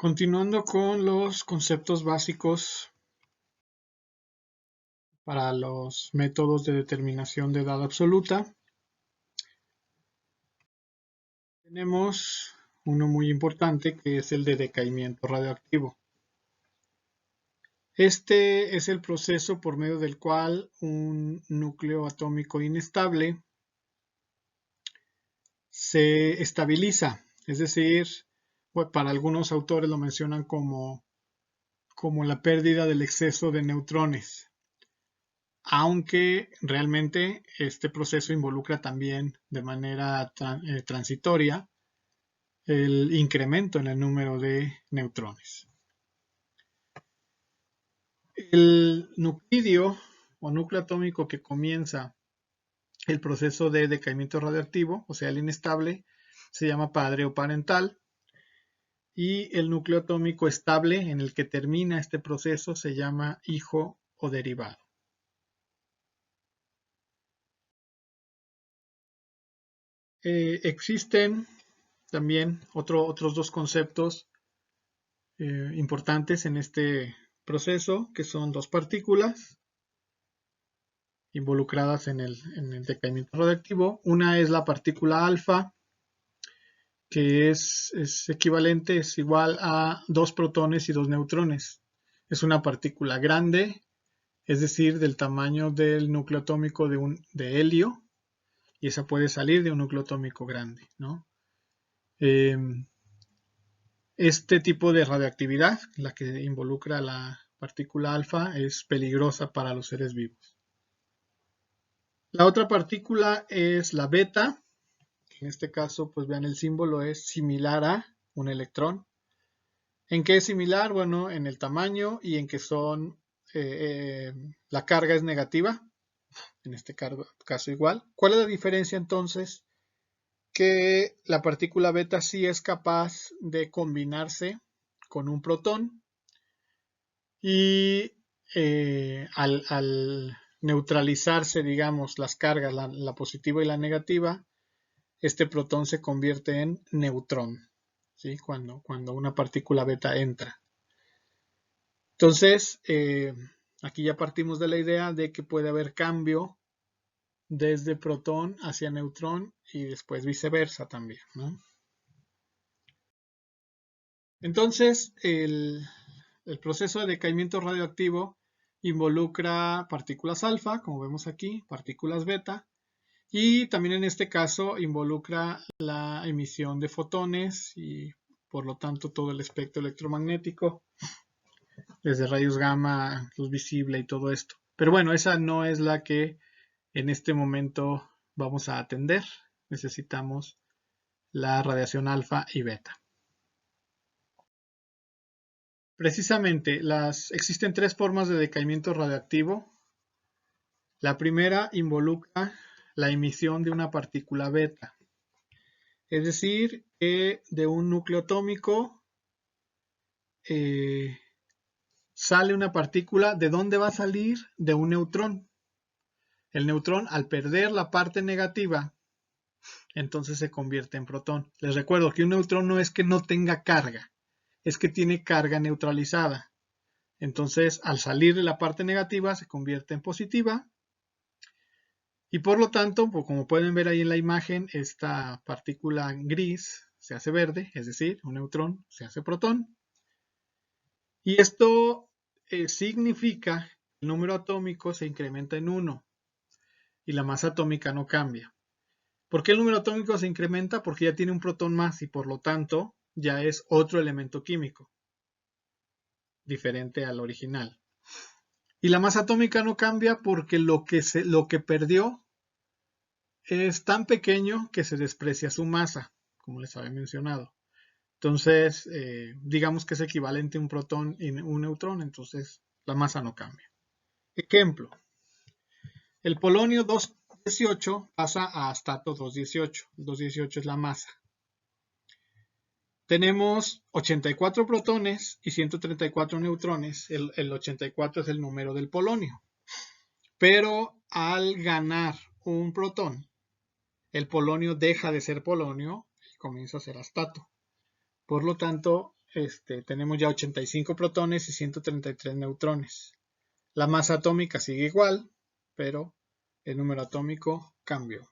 Continuando con los conceptos básicos para los métodos de determinación de edad absoluta, tenemos uno muy importante que es el de decaimiento radioactivo. Este es el proceso por medio del cual un núcleo atómico inestable se estabiliza, es decir, para algunos autores lo mencionan como la pérdida del exceso de neutrones, aunque realmente este proceso involucra también de manera transitoria el incremento en el número de neutrones. El nuclidio o núcleo atómico que comienza el proceso de decaimiento radioactivo, o sea, el inestable, se llama padre o parental, y el núcleo atómico estable en el que termina este proceso se llama hijo o derivado. Existen también otros dos conceptos importantes en este proceso, que son dos partículas involucradas en el decaimiento radioactivo. Una es la partícula alfa, que es equivalente, es igual a 2 protones y 2 neutrones. Es una partícula grande, es decir, del tamaño del núcleo atómico de helio, y esa puede salir de un núcleo atómico grande, ¿no? Este tipo de radioactividad, la que involucra la partícula alfa, es peligrosa para los seres vivos. La otra partícula es la beta. En este caso, pues vean, el símbolo es similar a un electrón. ¿En qué es similar? Bueno, en el tamaño y en que la carga es negativa. En este caso igual. ¿Cuál es la diferencia entonces? Que la partícula beta sí es capaz de combinarse con un protón y al neutralizarse, digamos, las cargas, la positiva y la negativa, este protón se convierte en neutrón, ¿sí? Cuando una partícula beta entra. Entonces, aquí ya partimos de la idea de que puede haber cambio desde protón hacia neutrón y después viceversa también, ¿no? Entonces, el proceso de decaimiento radioactivo involucra partículas alfa, como vemos aquí, partículas beta, y también en este caso involucra la emisión de fotones y por lo tanto todo el espectro electromagnético, desde rayos gamma, luz visible y todo esto. Pero bueno, esa no es la que en este momento vamos a atender. Necesitamos la radiación alfa y beta. Precisamente, existen tres formas de decaimiento radioactivo. La primera involucra la emisión de una partícula beta. Es decir, que de un núcleo atómico sale una partícula. ¿De dónde va a salir? De un neutrón. El neutrón, al perder la parte negativa, entonces se convierte en protón. Les recuerdo que un neutrón no es que no tenga carga, es que tiene carga neutralizada. Entonces, al salir de la parte negativa, se convierte en positiva. Y por lo tanto, pues como pueden ver ahí en la imagen, esta partícula gris se hace verde, es decir, un neutrón se hace protón. Y esto significa que el número atómico se incrementa en 1 y la masa atómica no cambia. ¿Por qué el número atómico se incrementa? Porque ya tiene un protón más y por lo tanto ya es otro elemento químico, diferente al original. Y la masa atómica no cambia porque lo que perdió es tan pequeño que se desprecia su masa, como les había mencionado. Entonces, digamos que es equivalente a un protón y un neutrón, entonces la masa no cambia. Ejemplo, el polonio 218 pasa a astato 218. 218 es la masa. Tenemos 84 protones y 134 neutrones. El 84 es el número del polonio. Pero al ganar un protón, el polonio deja de ser polonio y comienza a ser astato. Por lo tanto, tenemos ya 85 protones y 133 neutrones. La masa atómica sigue igual, pero el número atómico cambió.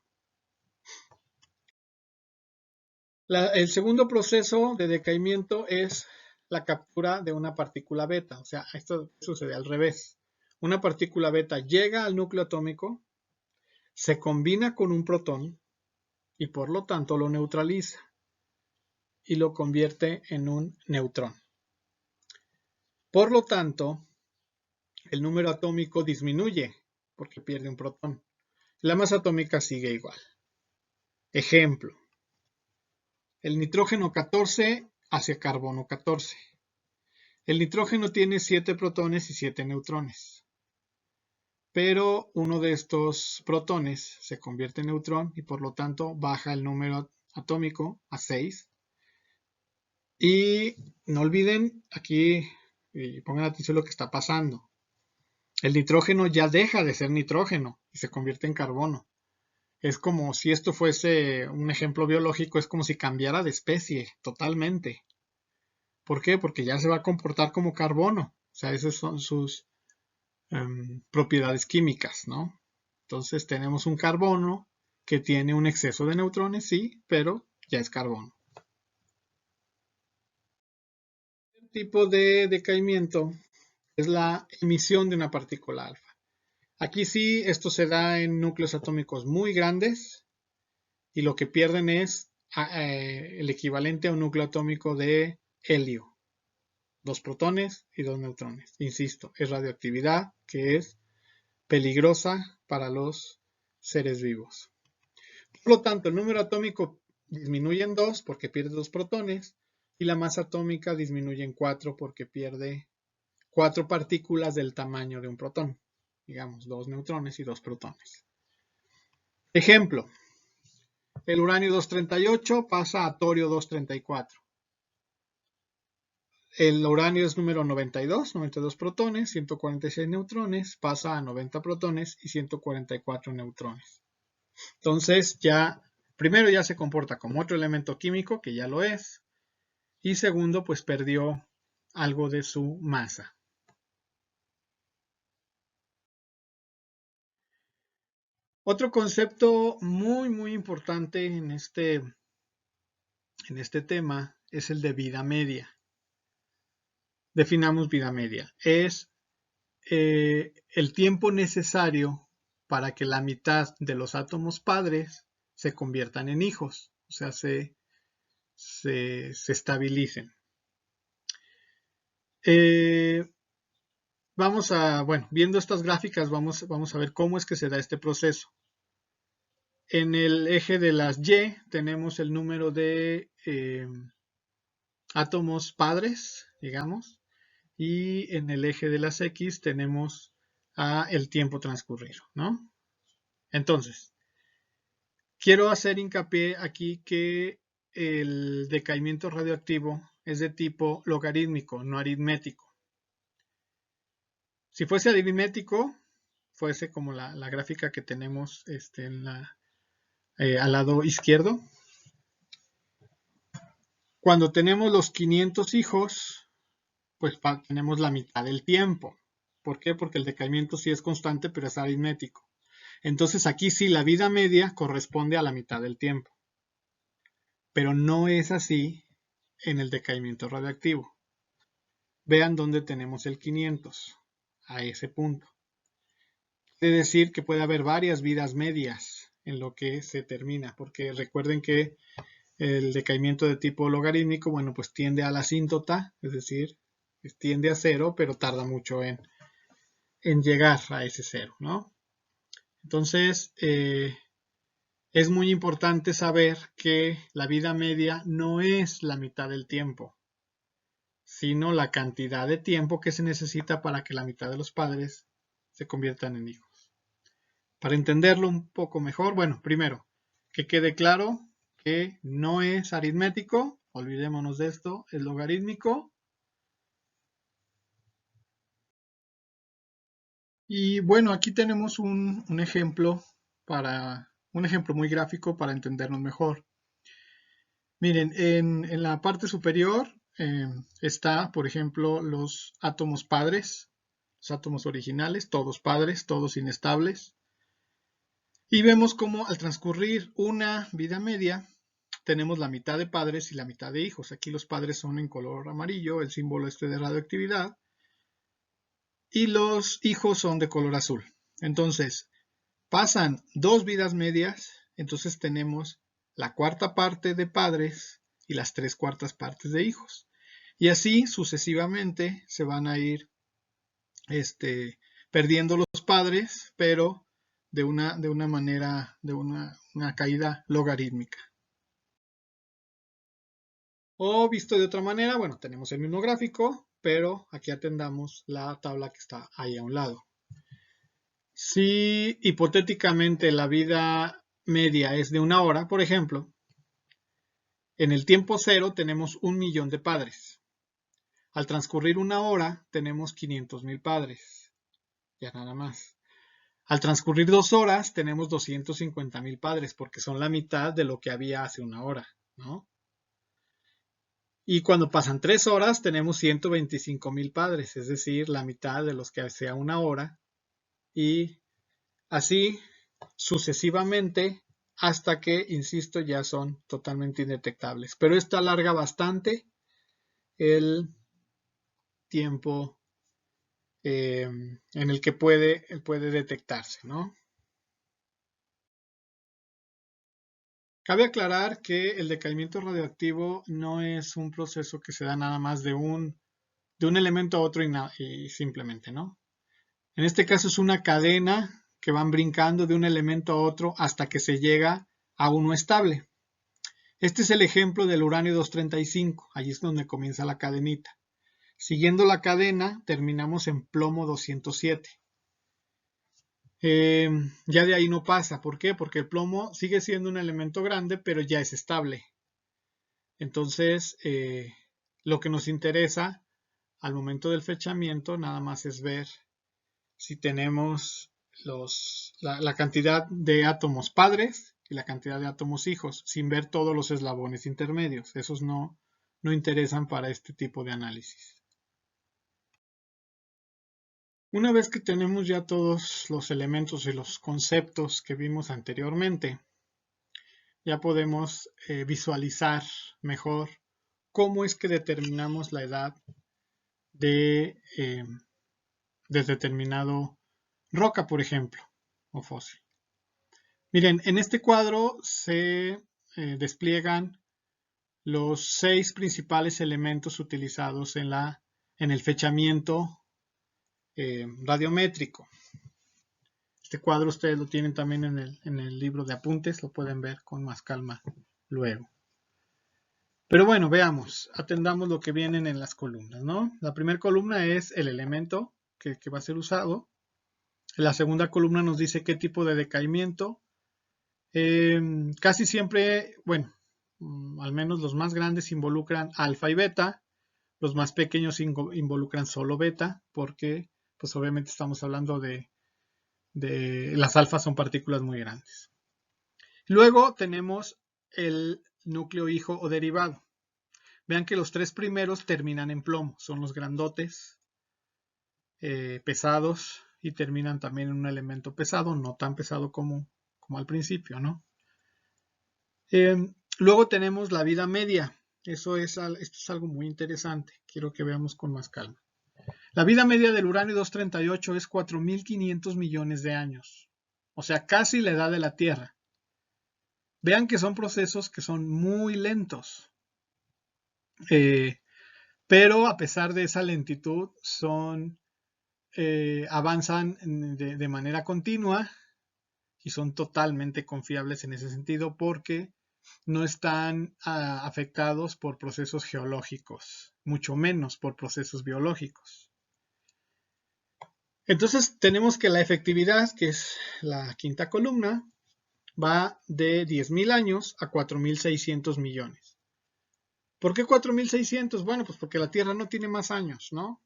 El segundo proceso de decaimiento es la captura de una partícula beta. O sea, esto sucede al revés. Una partícula beta llega al núcleo atómico, se combina con un protón y por lo tanto lo neutraliza y lo convierte en un neutrón. Por lo tanto, el número atómico disminuye porque pierde un protón. La masa atómica sigue igual. Ejemplo. El nitrógeno 14 hacia carbono 14. El nitrógeno tiene 7 protones y 7 neutrones. Pero uno de estos protones se convierte en neutrón y por lo tanto baja el número atómico a 6. Y no olviden aquí, pongan atención a lo que está pasando. El nitrógeno ya deja de ser nitrógeno y se convierte en carbono. Es como si esto fuese un ejemplo biológico, es como si cambiara de especie totalmente. ¿Por qué? Porque ya se va a comportar como carbono. O sea, esas son sus propiedades químicas, ¿no? Entonces tenemos un carbono que tiene un exceso de neutrones, sí, pero ya es carbono. El tipo de decaimiento es la emisión de una partícula alfa. Aquí sí, esto se da en núcleos atómicos muy grandes y lo que pierden es el equivalente a un núcleo atómico de helio. 2 protones y 2 neutrones. Insisto, es radioactividad que es peligrosa para los seres vivos. Por lo tanto, el número atómico disminuye en 2 porque pierde 2 protones y la masa atómica disminuye en 4 porque pierde 4 partículas del tamaño de un protón. Digamos, 2 neutrones y 2 protones. Ejemplo, el uranio 238 pasa a torio 234. El uranio es número 92 protones, 146 neutrones, pasa a 90 protones y 144 neutrones. Entonces primero ya se comporta como otro elemento químico, que ya lo es, y segundo, pues perdió algo de su masa. Otro concepto muy importante en este tema es el de vida media. Definamos vida media. Es el tiempo necesario para que la mitad de los átomos padres se conviertan en hijos, o sea, se estabilicen. Viendo estas gráficas vamos a ver cómo es que se da este proceso. En el eje de las Y tenemos el número de átomos padres, digamos, y en el eje de las X tenemos el tiempo transcurrido, ¿no? Entonces, quiero hacer hincapié aquí que el decaimiento radioactivo es de tipo logarítmico, no aritmético. Si fuese aritmético, fuese como la gráfica que tenemos al lado izquierdo. Cuando tenemos los 500 hijos, pues tenemos la mitad del tiempo. ¿Por qué? Porque el decaimiento sí es constante, pero es aritmético. Entonces aquí sí la vida media corresponde a la mitad del tiempo. Pero no es así en el decaimiento radioactivo. Vean dónde tenemos el 500, a ese punto. Quiere decir que puede haber varias vidas medias en lo que se termina, porque recuerden que el decaimiento de tipo logarítmico, bueno, pues tiende a la asíntota, es decir, tiende a cero, pero tarda mucho en llegar a ese cero, ¿no? Entonces, es muy importante saber que la vida media no es la mitad del tiempo, sino la cantidad de tiempo que se necesita para que la mitad de los padres se conviertan en hijos. Para entenderlo un poco mejor, bueno, primero, que quede claro que no es aritmético, olvidémonos de esto, es logarítmico. Y bueno, aquí tenemos un ejemplo muy gráfico para entendernos mejor. Miren, en la parte superior está, por ejemplo, los átomos padres, los átomos originales, todos padres, todos inestables. Y vemos cómo al transcurrir una vida media, tenemos la mitad de padres y la mitad de hijos. Aquí los padres son en color amarillo, el símbolo de radioactividad, y los hijos son de color azul. Entonces, pasan 2 vidas medias, entonces tenemos la cuarta parte de padres y las 3/4 partes de hijos. Y así sucesivamente se van a ir perdiendo los padres, pero de una manera, de una caída logarítmica. O visto de otra manera, bueno, tenemos el mismo gráfico, pero aquí atendamos la tabla que está ahí a un lado. Si hipotéticamente la vida media es de 1 hora, por ejemplo, en el tiempo cero tenemos 1.000.000 de padres. Al transcurrir 1 hora tenemos 500.000 padres. Ya nada más. Al transcurrir 2 horas tenemos 250.000 padres porque son la mitad de lo que había hace 1 hora, ¿no? Y cuando pasan 3 horas tenemos 125.000 padres, es decir, la mitad de los que hace 1 hora. Y así sucesivamente hasta que, insisto, ya son totalmente indetectables. Pero esto alarga bastante el tiempo en el que puede detectarse, ¿no? Cabe aclarar que el decaimiento radioactivo no es un proceso que se da nada más de un elemento a otro y simplemente, ¿no? En este caso es una cadena que van brincando de un elemento a otro hasta que se llega a uno estable. Este es el ejemplo del uranio 235, allí es donde comienza la cadenita. Siguiendo la cadena terminamos en plomo 207. Ya de ahí no pasa, ¿por qué? Porque el plomo sigue siendo un elemento grande, pero ya es estable. Entonces, lo que nos interesa al momento del fechamiento nada más es ver si tenemos la cantidad de átomos padres y la cantidad de átomos hijos, sin ver todos los eslabones intermedios. Esos no interesan para este tipo de análisis. Una vez que tenemos ya todos los elementos y los conceptos que vimos anteriormente, ya podemos visualizar mejor cómo es que determinamos la edad de determinado roca, por ejemplo, o fósil. Miren, en este cuadro se despliegan los 6 principales elementos utilizados en el fechamiento radiométrico. Este cuadro ustedes lo tienen también en el libro de apuntes, lo pueden ver con más calma luego. Pero bueno, veamos, atendamos lo que vienen en las columnas, ¿no? La primera columna es el elemento que va a ser usado. La segunda columna nos dice qué tipo de decaimiento. Casi siempre, bueno, al menos los más grandes involucran alfa y beta. Los más pequeños involucran solo beta, porque pues obviamente estamos hablando de las alfas son partículas muy grandes. Luego tenemos el núcleo hijo o derivado. Vean que los 3 primeros terminan en plomo, son los grandotes, pesados, y terminan también en un elemento pesado, no tan pesado como al principio, ¿no? Luego tenemos la vida media. Esto es algo muy interesante. Quiero que veamos con más calma. La vida media del uranio 238 es 4.500 millones de años. O sea, casi la edad de la Tierra. Vean que son procesos que son muy lentos. Pero a pesar de esa lentitud, avanzan de manera continua y son totalmente confiables en ese sentido porque no están afectados por procesos geológicos, mucho menos por procesos biológicos. Entonces tenemos que la efectividad, que es la quinta columna, va de 10.000 años a 4.600 millones. ¿Por qué 4.600? Bueno, pues porque la Tierra no tiene más años, ¿no?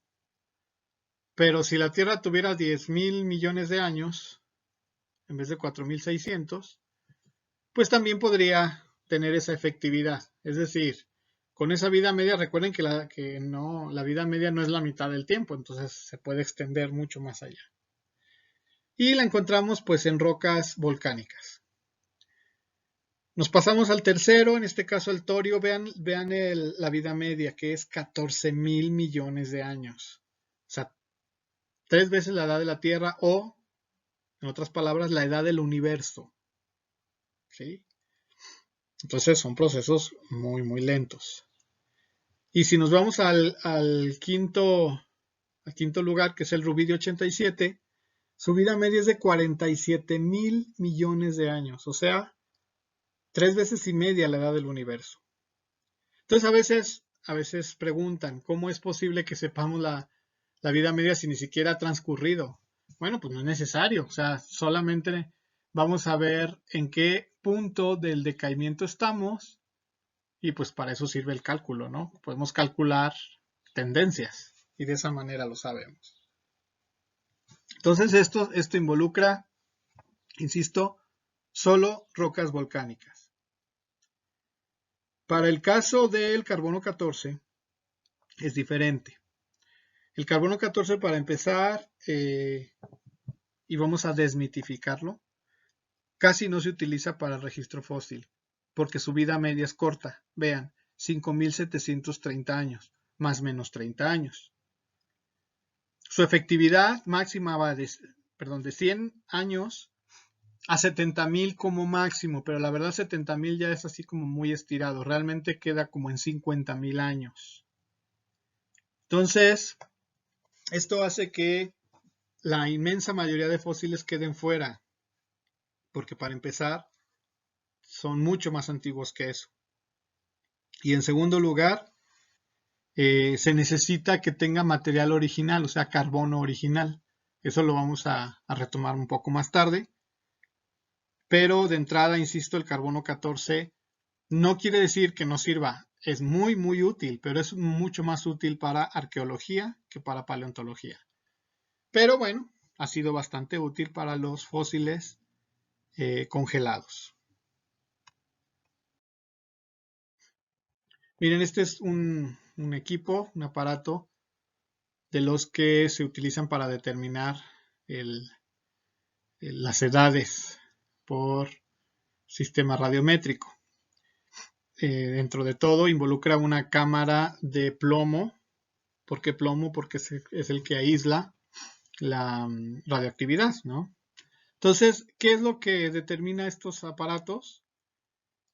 Pero si la Tierra tuviera 10.000 millones de años, en vez de 4.600, pues también podría tener esa efectividad. Es decir, Con esa vida media, recuerden que la vida media no es la mitad del tiempo, entonces se puede extender mucho más allá. Y la encontramos pues en rocas volcánicas. Nos pasamos al tercero, en este caso el torio. Vean la vida media, que es 14,000 millones de años. O sea, 3 veces la edad de la Tierra, o, en otras palabras, la edad del universo. ¿Sí? Entonces son procesos muy, muy lentos. Y si nos vamos al quinto lugar, que es el rubidio 87, su vida media es de 47,000 millones de años. O sea, 3 veces y media la edad del universo. Entonces a veces preguntan, ¿cómo es posible que sepamos la vida media si ni siquiera ha transcurrido? Bueno, pues no es necesario, o sea, solamente vamos a ver en qué punto del decaimiento estamos y pues para eso sirve el cálculo, ¿no? Podemos calcular tendencias y de esa manera lo sabemos. Entonces esto involucra, insisto, solo rocas volcánicas. Para el caso del carbono 14 es diferente. El carbono 14, para empezar, y vamos a desmitificarlo, casi no se utiliza para el registro fósil, porque su vida media es corta. Vean, 5,730 años, más o menos 30 años. Su efectividad máxima va de 100 años a 70,000 como máximo, pero la verdad 70,000 ya es así como muy estirado. Realmente queda como en 50,000 años. Entonces, esto hace que la inmensa mayoría de fósiles queden fuera, porque para empezar, son mucho más antiguos que eso. Y en segundo lugar, se necesita que tenga material original, o sea, carbono original. Eso lo vamos a retomar un poco más tarde. Pero de entrada, insisto, el carbono 14 no quiere decir que no sirva. Es muy, muy útil, pero es mucho más útil para arqueología que para paleontología. Pero bueno, ha sido bastante útil para los fósiles congelados. Miren, este es un equipo, un aparato de los que se utilizan para determinar las edades por sistema radiométrico. Dentro de todo involucra una cámara de plomo. ¿Por qué plomo? Porque es el que aísla la radioactividad, ¿no? Entonces, ¿qué es lo que determina estos aparatos?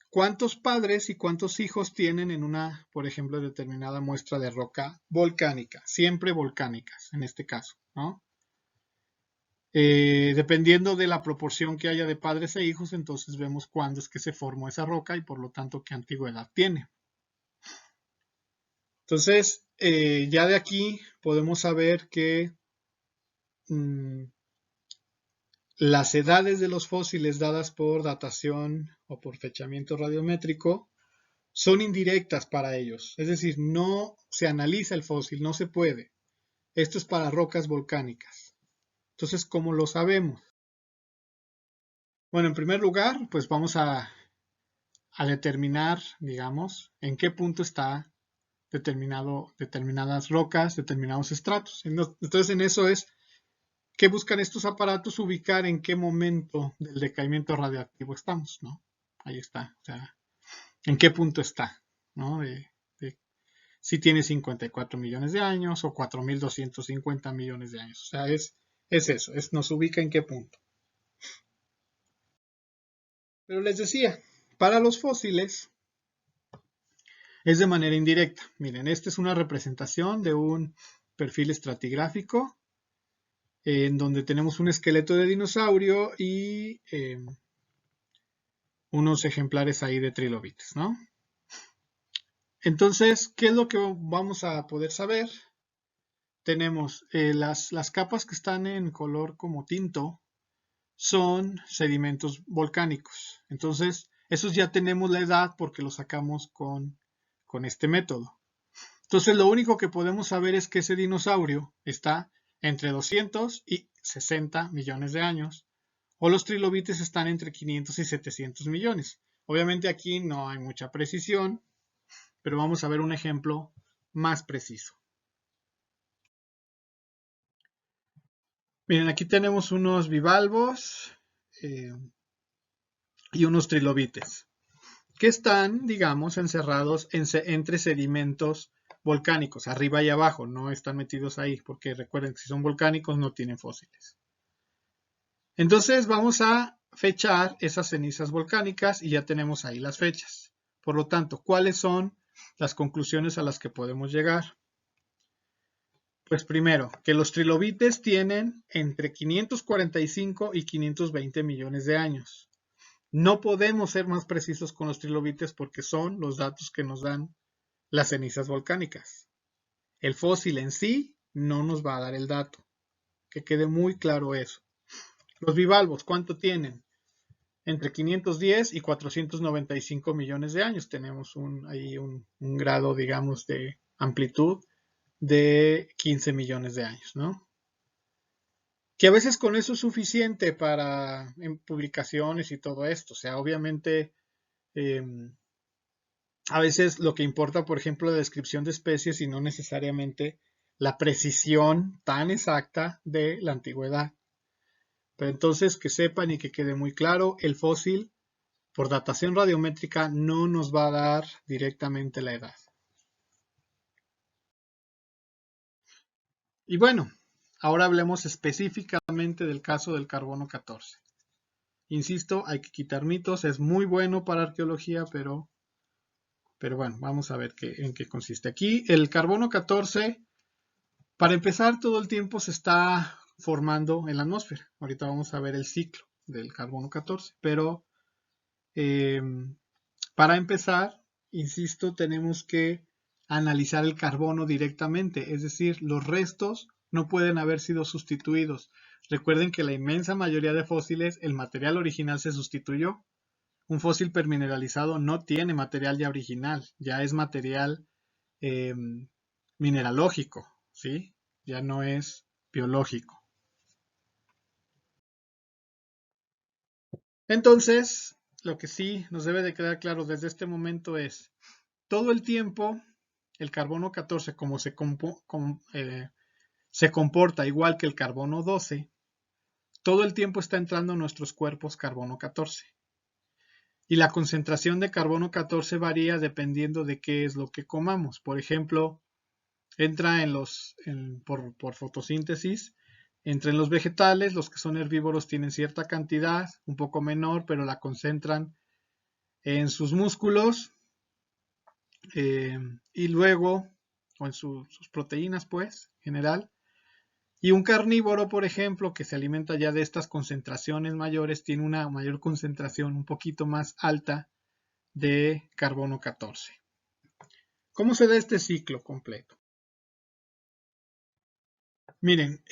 ¿Cuántos padres y cuántos hijos tienen en una, por ejemplo, determinada muestra de roca volcánica? Siempre volcánicas, en este caso, ¿no? Dependiendo de la proporción que haya de padres e hijos, entonces vemos cuándo es que se formó esa roca y por lo tanto qué antigüedad tiene. Entonces, ya de aquí podemos saber que las edades de los fósiles dadas por datación o por fechamiento radiométrico son indirectas para ellos. Es decir, no se analiza el fósil, no se puede. Esto es para rocas volcánicas. Entonces, ¿cómo lo sabemos? Bueno, en primer lugar, pues vamos a determinar, digamos, en qué punto está determinadas rocas, determinados estratos. Entonces, en eso es que buscan estos aparatos ubicar en qué momento del decaimiento radioactivo estamos, ¿no? Ahí está, o sea, en qué punto está, ¿no? Si tiene 54 millones de años o 4,250 millones de años. O sea, es eso, nos ubica en qué punto. Pero les decía, para los fósiles es de manera indirecta. Miren, esta es una representación de un perfil estratigráfico en donde tenemos un esqueleto de dinosaurio y unos ejemplares ahí de trilobites, ¿no? Entonces, ¿qué es lo que vamos a poder saber? Tenemos las capas que están en color como tinto, son sedimentos volcánicos. Entonces, esos ya tenemos la edad porque los sacamos con este método. Entonces, lo único que podemos saber es que ese dinosaurio está entre 200 y 60 millones de años, o los trilobites están entre 500 y 700 millones. Obviamente aquí no hay mucha precisión, pero vamos a ver un ejemplo más preciso. Miren, aquí tenemos unos bivalvos y unos trilobites que están, digamos, encerrados entre sedimentos volcánicos, arriba y abajo, no están metidos ahí, porque recuerden que si son volcánicos no tienen fósiles. Entonces vamos a fechar esas cenizas volcánicas y ya tenemos ahí las fechas. Por lo tanto, ¿cuáles son las conclusiones a las que podemos llegar? Pues primero, que los trilobites tienen entre 545 y 520 millones de años. No podemos ser más precisos con los trilobites porque son los datos que nos dan las cenizas volcánicas. El fósil en sí no nos va a dar el dato. Que quede muy claro eso. Los bivalvos, ¿cuánto tienen? Entre 510 y 495 millones de años. Tenemos ahí un grado, digamos, de amplitud de 15 millones de años, ¿no? Que a veces con eso es suficiente para en publicaciones y todo esto. O sea, obviamente a veces lo que importa, por ejemplo, la descripción de especies y no necesariamente la precisión tan exacta de la antigüedad. Pero entonces que sepan y que quede muy claro, el fósil por datación radiométrica no nos va a dar directamente la edad. Y bueno, ahora hablemos específicamente del caso del carbono 14. Insisto, hay que quitar mitos, es muy bueno para arqueología, pero bueno, vamos a ver en qué consiste. Aquí el carbono 14, para empezar, todo el tiempo se está formando en la atmósfera. Ahorita vamos a ver el ciclo del carbono 14, pero para empezar, insisto, tenemos que analizar el carbono directamente, es decir, los restos no pueden haber sido sustituidos. Recuerden que la inmensa mayoría de fósiles, el material original se sustituyó. Un fósil permineralizado no tiene material ya original, ya es material mineralógico, ¿sí? Ya no es biológico. Entonces, lo que sí nos debe de quedar claro desde este momento es, todo el tiempo, el carbono 14, como se comporta igual que el carbono 12, todo el tiempo está entrando en nuestros cuerpos carbono 14. Y la concentración de carbono 14 varía dependiendo de qué es lo que comamos. Por ejemplo, entra por fotosíntesis. Entre los vegetales, los que son herbívoros tienen cierta cantidad, un poco menor, pero la concentran en sus músculos y luego, o en sus proteínas, pues, en general. Y un carnívoro, por ejemplo, que se alimenta ya de estas concentraciones mayores, tiene una mayor concentración, un poquito más alta de carbono 14. ¿Cómo se da este ciclo completo? Miren,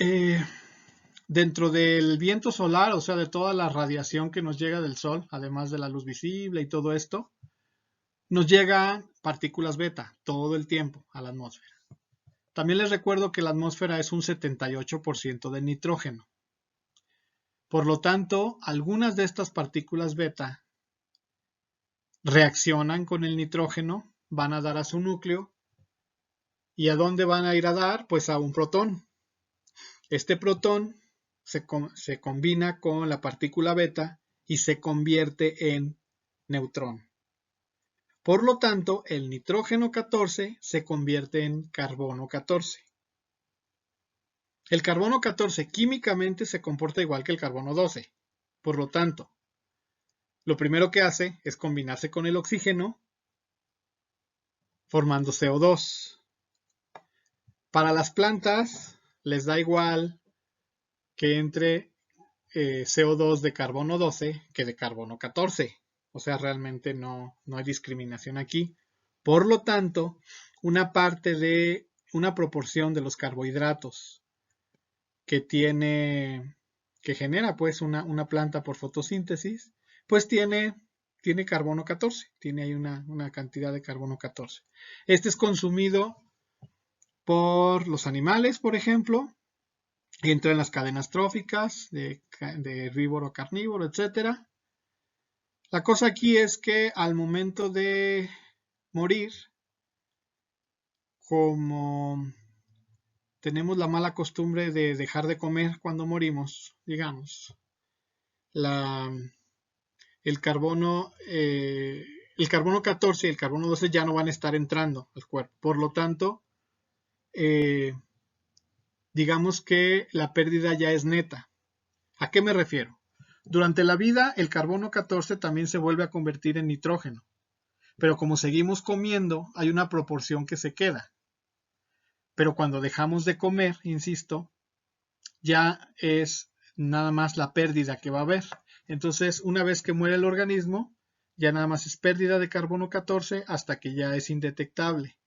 dentro del viento solar, o sea, de toda la radiación que nos llega del Sol, además de la luz visible y todo esto, nos llegan partículas beta todo el tiempo a la atmósfera. También les recuerdo que la atmósfera es un 78% de nitrógeno. Por lo tanto, algunas de estas partículas beta reaccionan con el nitrógeno, van a dar a su núcleo. ¿Y a dónde van a ir a dar? Pues a un protón. Este protón se combina con la partícula beta y se convierte en neutrón. Por lo tanto, el nitrógeno 14 se convierte en carbono 14. El carbono 14 químicamente se comporta igual que el carbono 12. Por lo tanto, lo primero que hace es combinarse con el oxígeno formando CO2. Para las plantas les da igual que entre CO2 de carbono 12 que de carbono 14. O sea, realmente no hay discriminación aquí. Por lo tanto, una proporción de los carbohidratos que genera pues una planta por fotosíntesis, pues tiene carbono 14, tiene ahí una cantidad de carbono 14. Este es consumido por los animales, por ejemplo, entra en las cadenas tróficas de herbívoro, carnívoro, etc. La cosa aquí es que al momento de morir, como tenemos la mala costumbre de dejar de comer cuando morimos, digamos, el carbono 14 y el carbono 12 ya no van a estar entrando al cuerpo. Por lo tanto, digamos que la pérdida ya es neta. ¿A qué me refiero? Durante la vida, el carbono 14 también se vuelve a convertir en nitrógeno. Pero como seguimos comiendo, hay una proporción que se queda. Pero cuando dejamos de comer, insisto, ya es nada más la pérdida que va a haber. Entonces, una vez que muere el organismo, ya nada más es pérdida de carbono 14 hasta que ya es indetectable.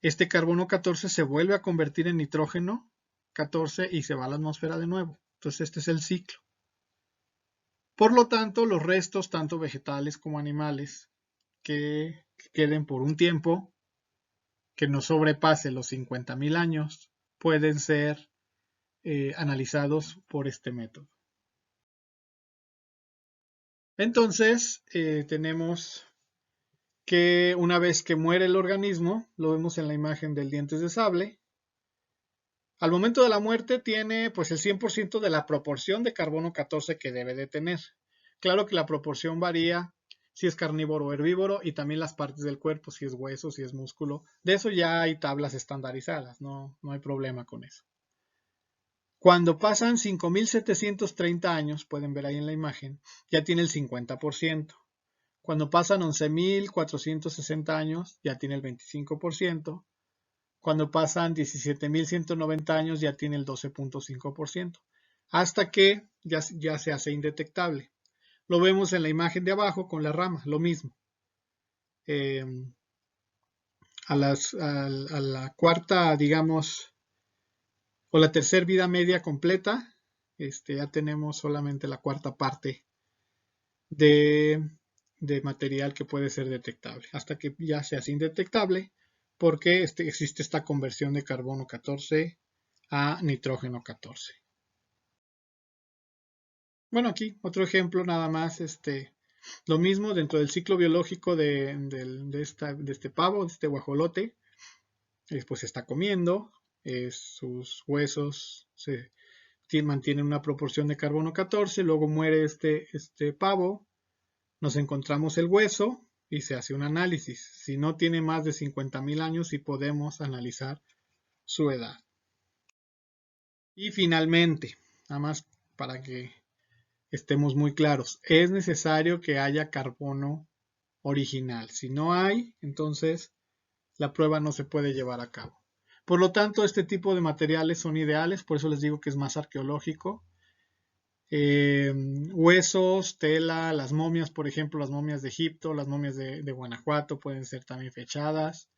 Este carbono 14 se vuelve a convertir en nitrógeno 14 y se va a la atmósfera de nuevo. Entonces, este es el ciclo. Por lo tanto, los restos, tanto vegetales como animales, que queden por un tiempo que no sobrepase los 50.000 años, pueden ser analizados por este método. Entonces, tenemos que una vez que muere el organismo, lo vemos en la imagen del dientes de sable, al momento de la muerte tiene pues el 100% de la proporción de carbono 14 que debe de tener. Claro que la proporción varía si es carnívoro o herbívoro y también las partes del cuerpo, si es hueso, si es músculo. De eso ya hay tablas estandarizadas, no hay problema con eso. Cuando pasan 5.730 años, pueden ver ahí en la imagen, ya tiene el 50%. Cuando pasan 11.460 años, ya tiene el 25%. Cuando pasan 17.190 años, ya tiene el 12.5%. Hasta que ya se hace indetectable. Lo vemos en la imagen de abajo con la rama, lo mismo. A la cuarta, digamos, o la tercera vida media completa, ya tenemos solamente la cuarta parte de material que puede ser detectable, hasta que ya sea indetectable, porque existe esta conversión de carbono 14 a nitrógeno 14. Bueno, aquí otro ejemplo nada más, lo mismo dentro del ciclo biológico de este pavo, de este guajolote, pues está comiendo, sus huesos mantienen una proporción de carbono 14, luego muere este pavo, nos encontramos el hueso y se hace un análisis. Si no tiene más de 50.000 años, sí podemos analizar su edad. Y finalmente, nada más para que estemos muy claros, es necesario que haya carbono original. Si no hay, entonces la prueba no se puede llevar a cabo. Por lo tanto, este tipo de materiales son ideales, por eso les digo que es más arqueológico. Huesos, tela, las momias, por ejemplo, las momias de Egipto, las momias de Guanajuato pueden ser también fechadas.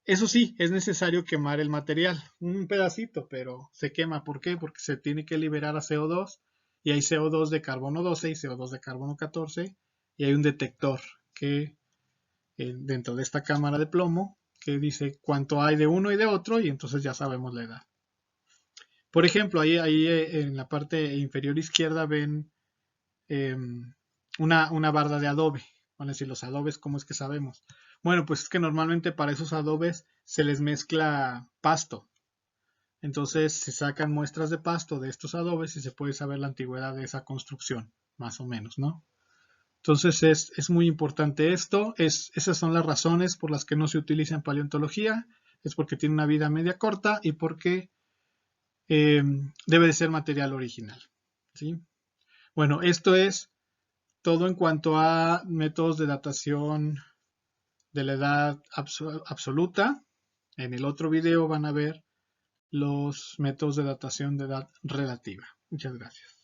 Eso sí, es necesario quemar el material, un pedacito, pero se quema. ¿Por qué? Porque se tiene que liberar a CO2 y hay CO2 de carbono 12 y CO2 de carbono 14 y hay un detector que dentro de esta cámara de plomo que dice cuánto hay de uno y de otro y entonces ya sabemos la edad. Por ejemplo, ahí en la parte inferior izquierda ven una barda de adobe. Van a decir, los adobes, ¿cómo es que sabemos? Bueno, pues es que normalmente para esos adobes se les mezcla pasto. Entonces se sacan muestras de pasto de estos adobes y se puede saber la antigüedad de esa construcción, más o menos, ¿no? Entonces es muy importante esto. Esas son las razones por las que no se utiliza en paleontología. Es porque tiene una vida media corta y porque debe de ser material original, ¿sí? Bueno, esto es todo en cuanto a métodos de datación de la edad absoluta. En el otro video van a ver los métodos de datación de edad relativa. Muchas gracias.